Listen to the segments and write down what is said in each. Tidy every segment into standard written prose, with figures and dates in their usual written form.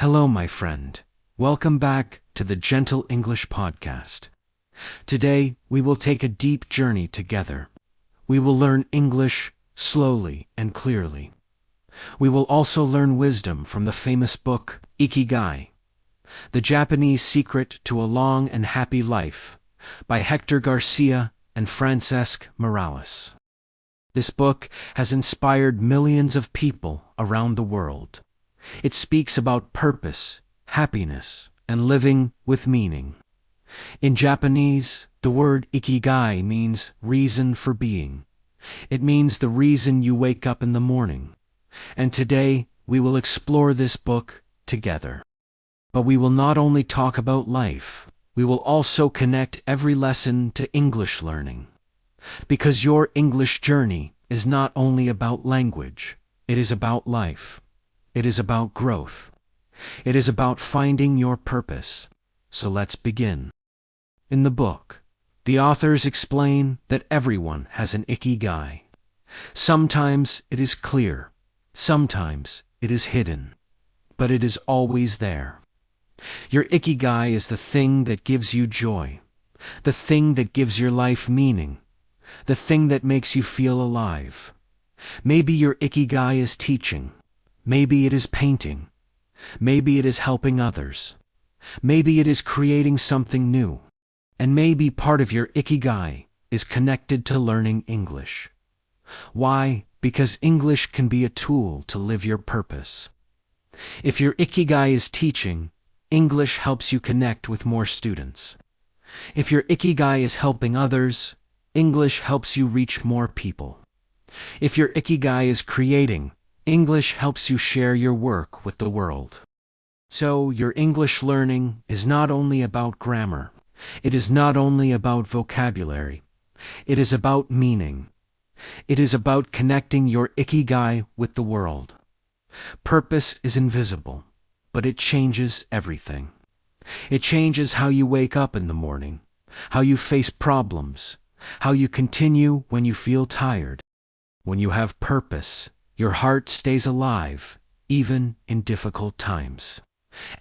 Hello, my friend. Welcome back to the Gentle English Podcast. Today, we will take a deep journey together. We will learn English slowly and clearly. We will also learn wisdom from the famous book, Ikigai, The Japanese Secret to a Long and Happy Life, by Héctor García and Francesc Miralles. This book has inspired millions of people around the world. It speaks about purpose, happiness, and living with meaning. In Japanese, the word Ikigai means reason for being. It means the reason you wake up in the morning. And today, we will explore this book together. But we will not only talk about life, we will also connect every lesson to English learning. Because your English journey is not only about language, it is about life. It is about growth. It is about finding your purpose. So let's begin. In the book, the authors explain that everyone has an Ikigai. Sometimes it is clear, sometimes it is hidden, but it is always there. Your Ikigai is the thing that gives you joy, the thing that gives your life meaning, the thing that makes you feel alive. Maybe your Ikigai is teaching. Maybe it is painting. Maybe it is helping others. Maybe it is creating something new. And maybe part of your Ikigai is connected to learning English. Why? Because English can be a tool to live your purpose. If your Ikigai is teaching, English helps you connect with more students. If your Ikigai is helping others, English helps you reach more people. If your Ikigai is creating, English helps you share your work with the world. So, your English learning is not only about grammar. It is not only about vocabulary. It is about meaning. It is about connecting your Ikigai with the world. Purpose is invisible, but it changes everything. It changes how you wake up in the morning, how you face problems, how you continue when you feel tired. When you have purpose, your heart stays alive, even in difficult times.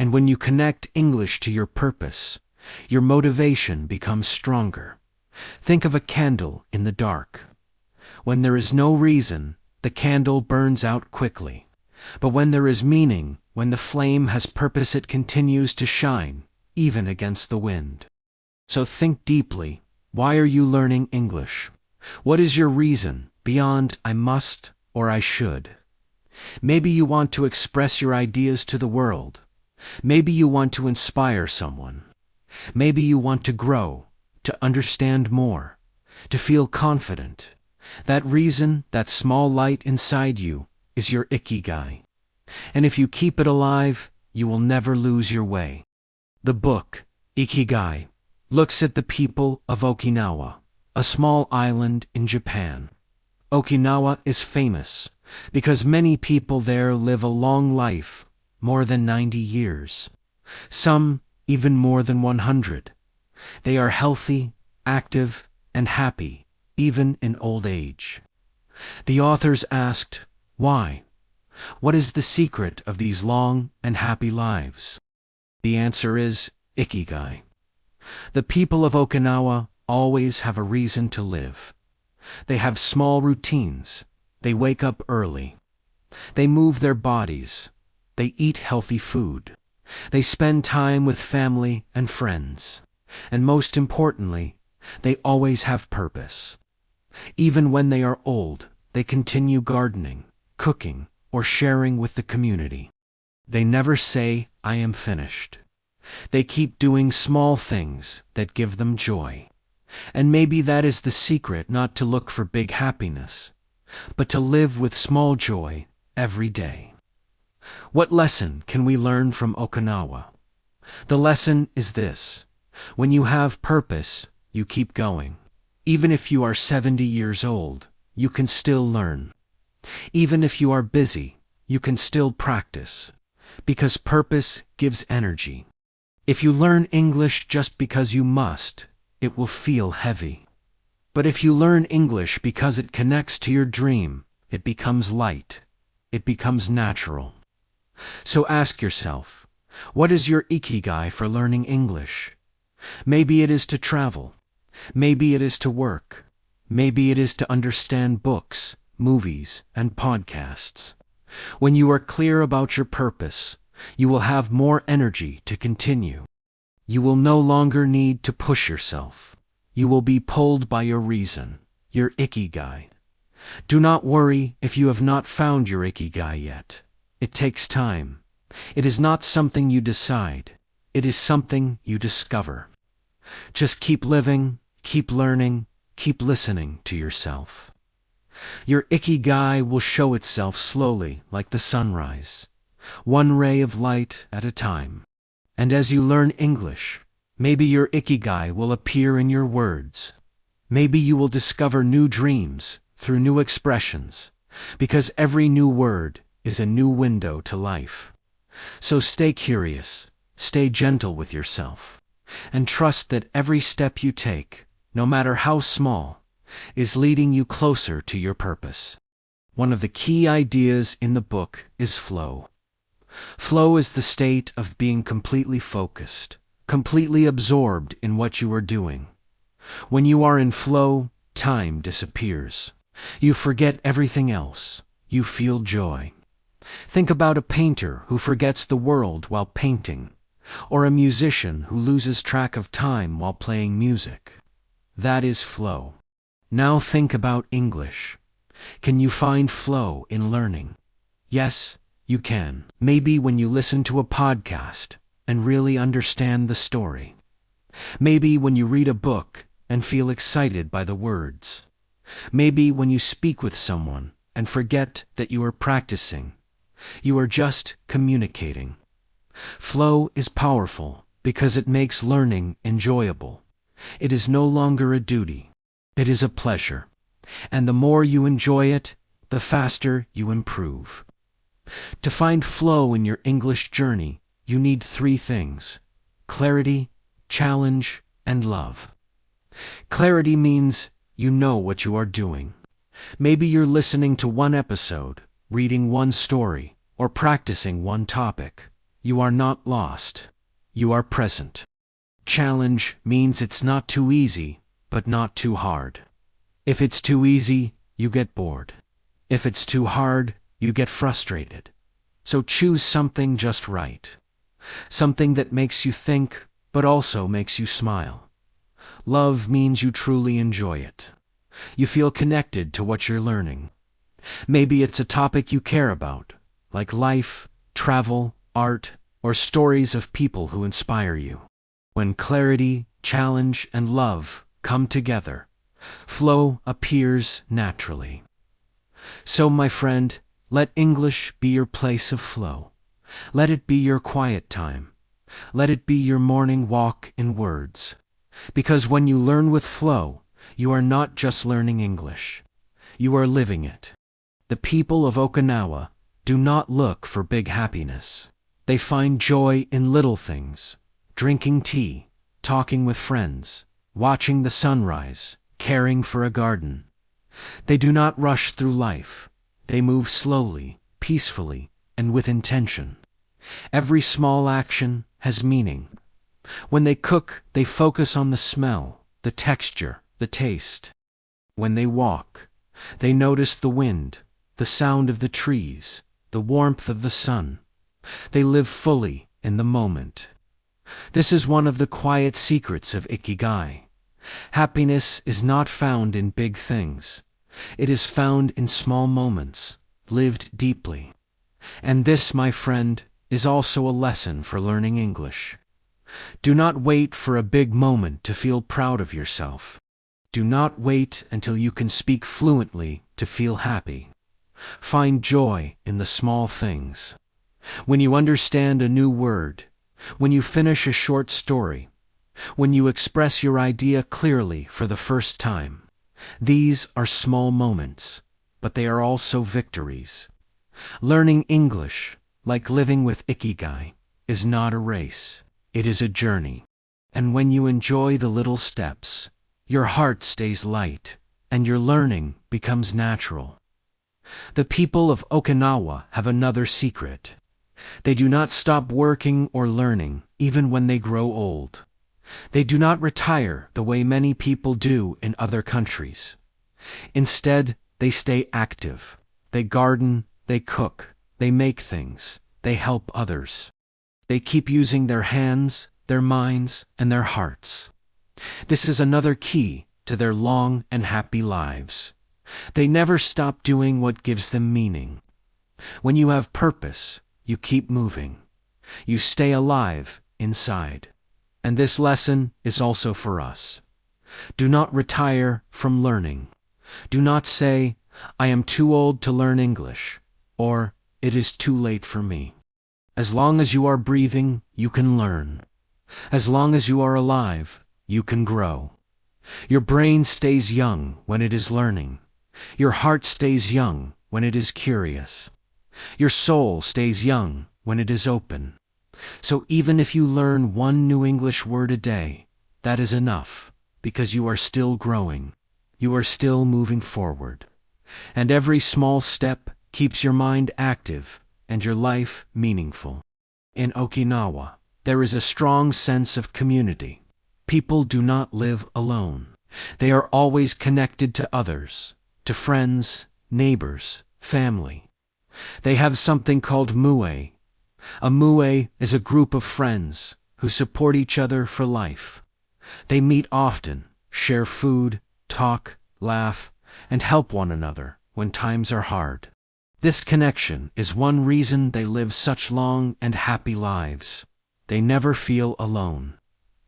And when you connect English to your purpose, your motivation becomes stronger. Think of a candle in the dark. When there is no reason, the candle burns out quickly. But when there is meaning, when the flame has purpose, it continues to shine, even against the wind. So think deeply. Why are you learning English? What is your reason, beyond I must or I should? Maybe you want to express your ideas to the world. Maybe you want to inspire someone. Maybe you want to grow, to understand more, to feel confident. That reason, that small light inside you, is your Ikigai. And if you keep it alive, you will never lose your way. The book, Ikigai, looks at the people of Okinawa, a small island in Japan. Okinawa is famous because many people there live a long life, more than 90 years. Some even more than 100. They are healthy, active, and happy, even in old age. The authors asked, why? What is the secret of these long and happy lives? The answer is Ikigai. The people of Okinawa always have a reason to live. They have small routines. They wake up early. They move their bodies. They eat healthy food. They spend time with family and friends. And most importantly, they always have purpose. Even when they are old, they continue gardening, cooking, or sharing with the community. They never say, I am finished. They keep doing small things that give them joy. And maybe that is the secret, not to look for big happiness, but to live with small joy every day. What lesson can we learn from Okinawa? The lesson is this: when you have purpose, you keep going. Even if you are 70 years old, you can still learn. Even if you are busy, you can still practice, because purpose gives energy. If you learn English just because you must, it will feel heavy. But if you learn English because it connects to your dream, it becomes light. It becomes natural. So ask yourself, what is your Ikigai for learning English? Maybe it is to travel. Maybe it is to work. Maybe it is to understand books, movies, and podcasts. When you are clear about your purpose, you will have more energy to continue. You will no longer need to push yourself. You will be pulled by your reason, your Ikigai. Do not worry if you have not found your Ikigai yet. It takes time. It is not something you decide. It is something you discover. Just keep living, keep learning, keep listening to yourself. Your Ikigai will show itself slowly like the sunrise, one ray of light at a time. And as you learn English, maybe your Ikigai will appear in your words. Maybe you will discover new dreams through new expressions, because every new word is a new window to life. So stay curious, stay gentle with yourself, and trust that every step you take, no matter how small, is leading you closer to your purpose. One of the key ideas in the book is flow. Flow is the state of being completely focused, completely absorbed in what you are doing. When you are in flow, time disappears. You forget everything else. You feel joy. Think about a painter who forgets the world while painting, or a musician who loses track of time while playing music. That is flow. Now think about English. Can you find flow in learning? Yes, you can. Maybe when you listen to a podcast and really understand the story. Maybe when you read a book and feel excited by the words. Maybe when you speak with someone and forget that you are practicing. You are just communicating. Flow is powerful because it makes learning enjoyable. It is no longer a duty. It is a pleasure. And the more you enjoy it, the faster you improve. To find flow in your English journey, you need 3 things: clarity, challenge, and love. Clarity means you know what you are doing. Maybe you're listening to one episode, reading one story, or practicing one topic. You are not lost. You are present. Challenge means it's not too easy, but not too hard. If it's too easy, you get bored. If it's too hard, you get frustrated. So choose something just right. Something that makes you think, but also makes you smile. Love means you truly enjoy it. You feel connected to what you're learning. Maybe it's a topic you care about, like life, travel, art, or stories of people who inspire you. When clarity, challenge, and love come together, flow appears naturally. So, my friend, let English be your place of flow. Let it be your quiet time. Let it be your morning walk in words. Because when you learn with flow, you are not just learning English. You are living it. The people of Okinawa do not look for big happiness. They find joy in little things: drinking tea, talking with friends, watching the sunrise, caring for a garden. They do not rush through life. They move slowly, peacefully, and with intention. Every small action has meaning. When they cook, they focus on the smell, the texture, the taste. When they walk, they notice the wind, the sound of the trees, the warmth of the sun. They live fully in the moment. This is one of the quiet secrets of Ikigai. Happiness is not found in big things. It is found in small moments, lived deeply. And this, my friend, is also a lesson for learning English. Do not wait for a big moment to feel proud of yourself. Do not wait until you can speak fluently to feel happy. Find joy in the small things. When you understand a new word, when you finish a short story, when you express your idea clearly for the first time, these are small moments, but they are also victories. Learning English, like living with Ikigai, is not a race. It is a journey. And when you enjoy the little steps, your heart stays light, and your learning becomes natural. The people of Okinawa have another secret. They do not stop working or learning, even when they grow old. They do not retire the way many people do in other countries. Instead, they stay active. They garden, they cook, they make things, they help others. They keep using their hands, their minds, and their hearts. This is another key to their long and happy lives. They never stop doing what gives them meaning. When you have purpose, you keep moving. You stay alive inside. And this lesson is also for us. Do not retire from learning. Do not say, "I am too old to learn English," or "It is too late for me." As long as you are breathing, you can learn. As long as you are alive, you can grow. Your brain stays young when it is learning. Your heart stays young when it is curious. Your soul stays young when it is open. So even if you learn one new English word a day, that is enough, because you are still growing. You are still moving forward. And every small step keeps your mind active and your life meaningful. In Okinawa, there is a strong sense of community. People do not live alone. They are always connected to others, to friends, neighbors, family. They have something called mue. A mue is a group of friends who support each other for life. They meet often, share food, talk, laugh, and help one another when times are hard. This connection is one reason they live such long and happy lives. They never feel alone.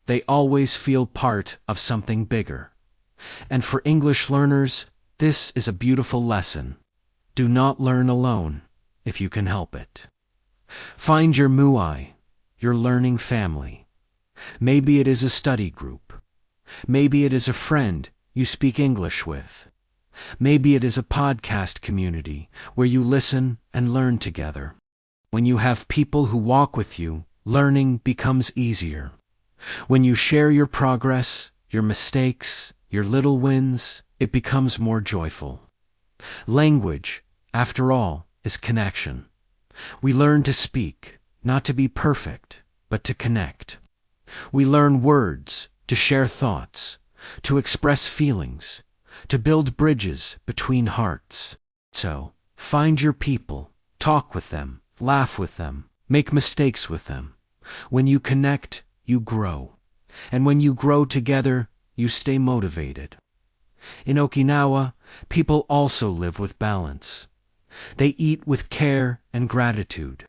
They always feel part of something bigger. And for English learners, this is a beautiful lesson. Do not learn alone if you can help it. Find your muai, your learning family. Maybe it is a study group. Maybe it is a friend you speak English with. Maybe it is a podcast community where you listen and learn together. When you have people who walk with you, learning becomes easier. When you share your progress, your mistakes, your little wins, it becomes more joyful. Language, after all, is connection. We learn to speak, not to be perfect, but to connect. We learn words, to share thoughts, to express feelings, to build bridges between hearts. So, find your people, talk with them, laugh with them, make mistakes with them. When you connect, you grow. And when you grow together, you stay motivated. In Okinawa, people also live with balance. They eat with care and gratitude.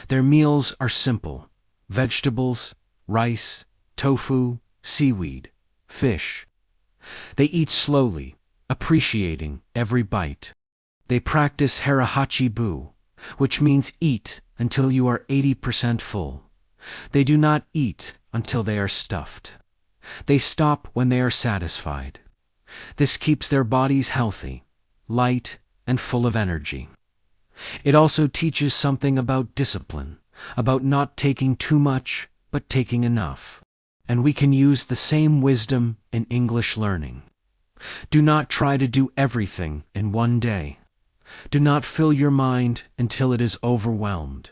Their meals are simple: vegetables, rice, tofu, seaweed, fish. They eat slowly, appreciating every bite. They practice harahachi-bu, which means eat until you are 80% full. They do not eat until they are stuffed. They stop when they are satisfied. This keeps their bodies healthy, light, and full of energy. It also teaches something about discipline, about not taking too much, but taking enough. And we can use the same wisdom in English learning. Do not try to do everything in one day. Do not fill your mind until it is overwhelmed.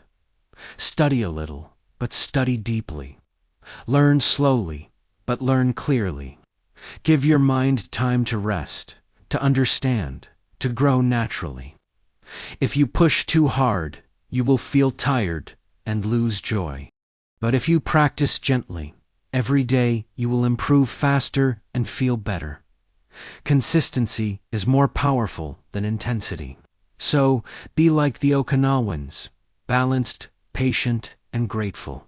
Study a little, but study deeply. Learn slowly, but learn clearly. Give your mind time to rest, to understand, to grow naturally. If you push too hard, you will feel tired and lose joy. But if you practice gently, every day you will improve faster and feel better. Consistency is more powerful than intensity. So, be like the Okinawans, balanced, patient, and grateful.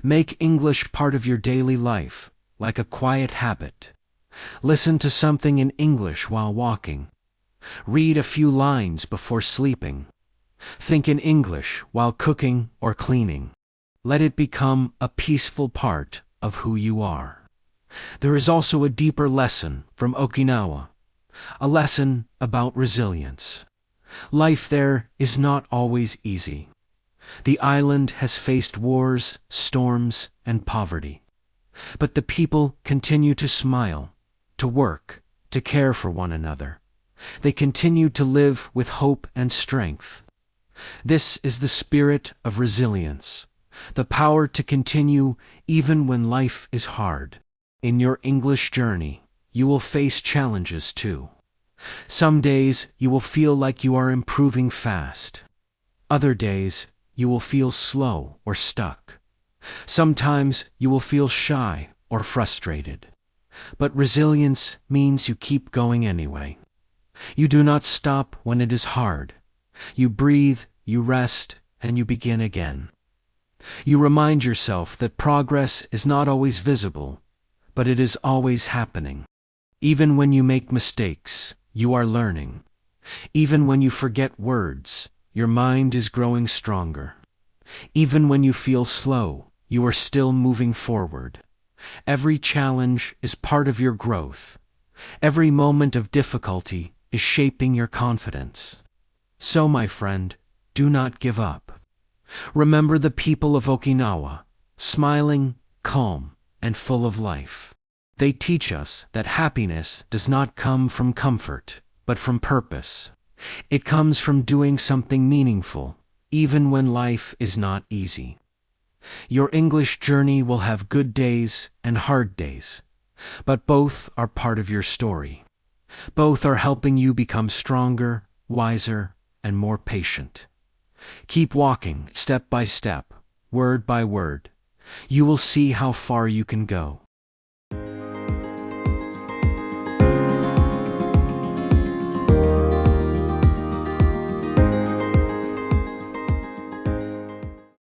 Make English part of your daily life, like a quiet habit. Listen to something in English while walking. Read a few lines before sleeping. Think in English while cooking or cleaning. Let it become a peaceful part of who you are. There is also a deeper lesson from Okinawa, a lesson about resilience. Life there is not always easy. The island has faced wars, storms, and poverty. But the people continue to smile, to work, to care for one another. They continue to live with hope and strength. This is the spirit of resilience, the power to continue even when life is hard. In your English journey, you will face challenges too. Some days you will feel like you are improving fast. Other days you will feel slow or stuck. Sometimes you will feel shy or frustrated. But resilience means you keep going anyway. You do not stop when it is hard. You breathe, you rest, and you begin again. You remind yourself that progress is not always visible, but it is always happening. Even when you make mistakes, you are learning. Even when you forget words, your mind is growing stronger. Even when you feel slow, you are still moving forward. Every challenge is part of your growth. Every moment of difficulty is shaping your confidence. So, my friend, do not give up. Remember the people of Okinawa, smiling, calm, and full of life. They teach us that happiness does not come from comfort, but from purpose. It comes from doing something meaningful, even when life is not easy. Your English journey will have good days and hard days, but both are part of your story. Both are helping you become stronger, wiser, and more patient. Keep walking step by step, word by word. You will see how far you can go.